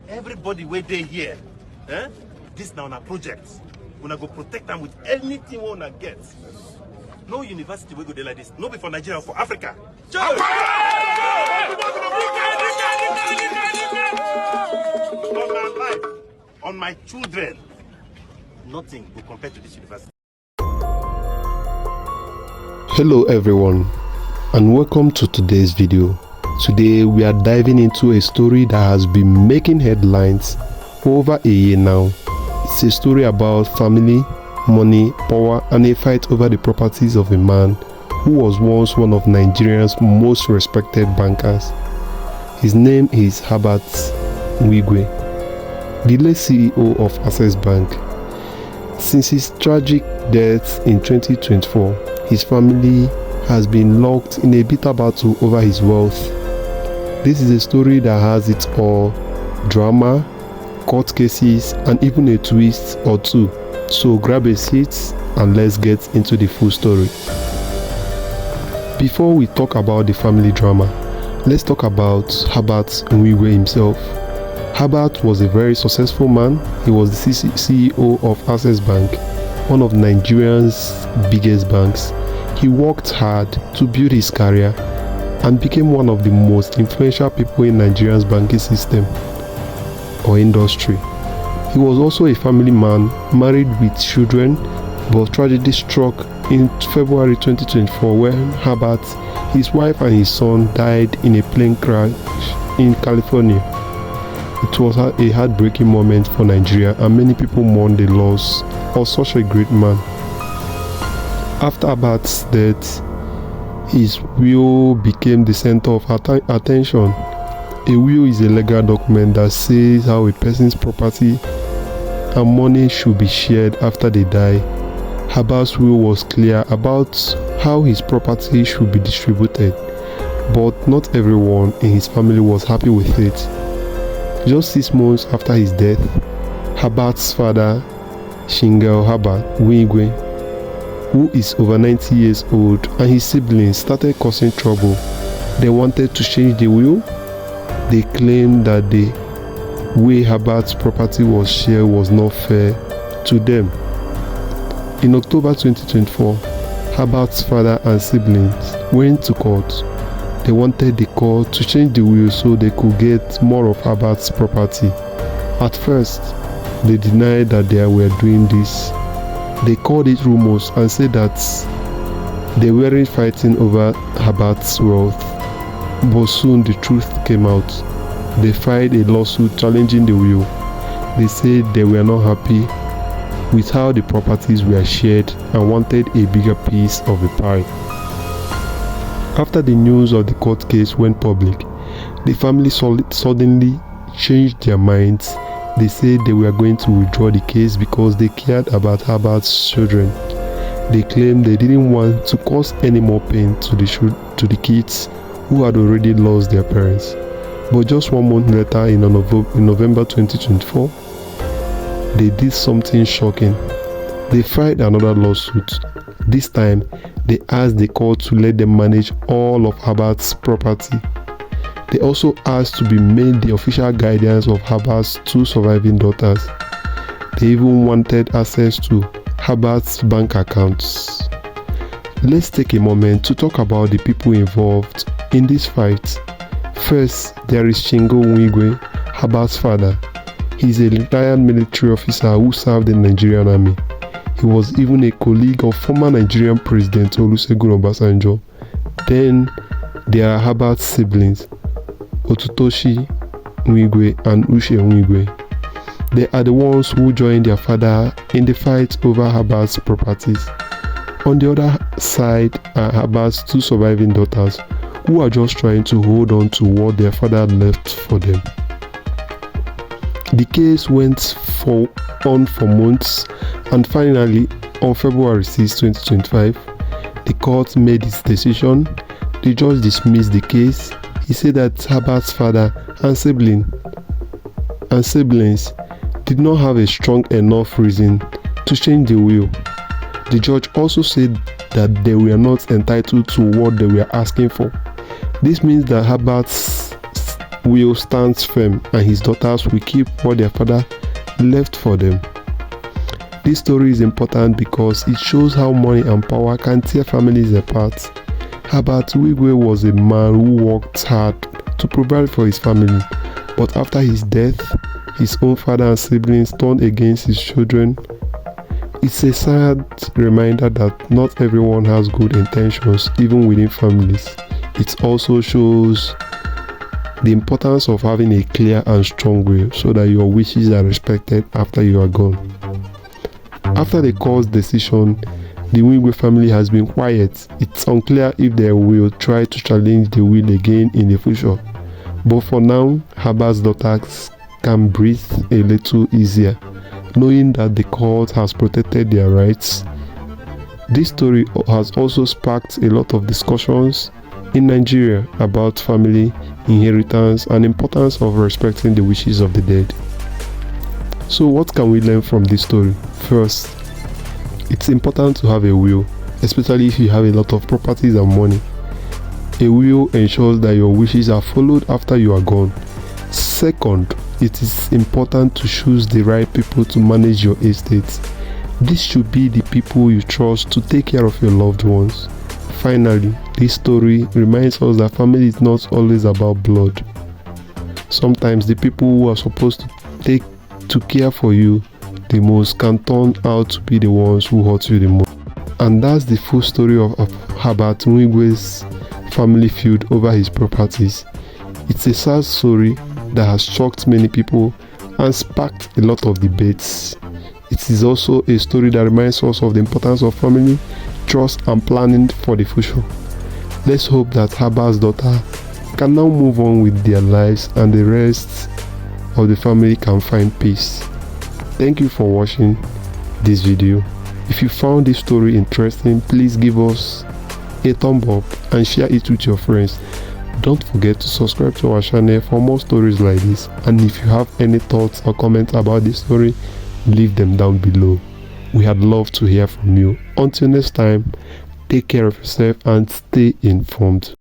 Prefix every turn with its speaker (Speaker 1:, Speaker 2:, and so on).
Speaker 1: Everybody wey dey here, this now na project. Una go protect them with anything we una get. No university will go there like this. No be for Nigeria, for Africa. On my life, on my children, nothing will compare to this university.
Speaker 2: Hello everyone, and welcome to today's video. Today we are diving into a story that has been making headlines for over a year now. It's a story about family, money, power, and a fight over the properties of a man who was once one of Nigeria's most respected bankers. His name is Herbert Nwigwe, the late CEO of Access Bank. Since his tragic death in 2024, his family has been locked in a bitter battle over his wealth. This is a story that has it all: drama, court cases, and even a twist or two. So grab a seat and let's get into the full story. Before we talk about the family drama, let's talk about Herbert Nwigwe himself. Herbert was a very successful man. He was the CEO of Access Bank, one of Nigeria's biggest banks. He worked hard to build his career and became one of the most influential people in Nigeria's banking system or industry. He was also a family man, married with children, but tragedy struck in February 2024 when Herbert, his wife and his son died in a plane crash in California. It was a heartbreaking moment for Nigeria, and many people mourned the loss of such a great man. After Herbert's death, his will became the center of attention. A will is a legal document that says how a person's property and money should be shared after they die. Herbert's will was clear about how his property should be distributed, but not everyone in his family was happy with it. Just 6 months after his death, Herbert's father, Shingel Herbert Nwigwe, who is over 90 years old, and his siblings started causing trouble. They wanted to change the will. They claimed that the way Herbert's property was shared was not fair to them. In October 2024, Herbert's father and siblings went to court. They wanted the court to change the will so they could get more of Herbert's property. At first, they denied that they were doing this. They called it rumors and said that they weren't fighting over Herbert's wealth. But soon the truth came out. They filed a lawsuit challenging the will. They said they were not happy with how the properties were shared and wanted a bigger piece of the pie. After the news of the court case went public, the family suddenly changed their minds. They said they were going to withdraw the case because they cared about Herbert's children. They claimed they didn't want to cause any more pain to the kids who had already lost their parents. But just 1 month later, in November 2024, they did something shocking. They filed another lawsuit. This time, they asked the court to let them manage all of Herbert's property. They also asked to be made the official guardians of Herbert's 2 surviving daughters. They even wanted access to Herbert's bank accounts. Let's take a moment to talk about the people involved in this fight. First, there is Shingel Nwigwe, Herbert's father. He is a retired military officer who served in the Nigerian army. He was even a colleague of former Nigerian President Olusegun Obasanjo. Then there are Herbert's siblings, Otutoshi Nwigwe and Uche Nwigwe. They are the ones who joined their father in the fight over Herbert's properties. On the other side are Herbert's 2 surviving daughters, who are just trying to hold on to what their father left for them. The case went on for months, and finally, on February 6, 2025, the court made its decision. The judge dismissed the case. He said that Herbert's father and siblings did not have a strong enough reason to change the will. The judge also said that they were not entitled to what they were asking for. This means that Herbert's will stand firm and his daughters will keep what their father left for them. This story is important because it shows how money and power can tear families apart. Herbert Wigwe was a man who worked hard to provide for his family, but after his death, his own father and siblings turned against his children. It's a sad reminder that not everyone has good intentions, even within families. It also shows the importance of having a clear and strong will so that your wishes are respected after you are gone. After the court's decision, the Wigwe family has been quiet. It's unclear if they will try to challenge the will again in the future. But for now, Herbert's daughters can breathe a little easier, knowing that the court has protected their rights. This story has also sparked a lot of discussions in Nigeria about family, inheritance, and importance of respecting the wishes of the dead. So what can we learn from this story? First, it's important to have a will, especially if you have a lot of properties and money. A will ensures that your wishes are followed after you are gone. Second, it is important to choose the right people to manage your estate. This should be the people you trust to take care of your loved ones. Finally, this story reminds us that family is not always about blood. Sometimes the people who are supposed to care for you the most can turn out to be the ones who hurt you the most. And that's the full story of Herbert Wigwe's family feud over his properties. It's a sad story that has shocked many people and sparked a lot of debates. It is also a story that reminds us of the importance of family, trust, and planning for the future. Let's hope that Herbert's daughter can now move on with their lives and the rest of the family can find peace. Thank you for watching this video. If you found this story interesting, please give us a thumb up and share it with your friends. Don't forget to subscribe to our channel for more stories like this, and if you have any thoughts or comments about this story, leave them down below. We had love to hear from you. Until next time, take care of yourself and stay informed.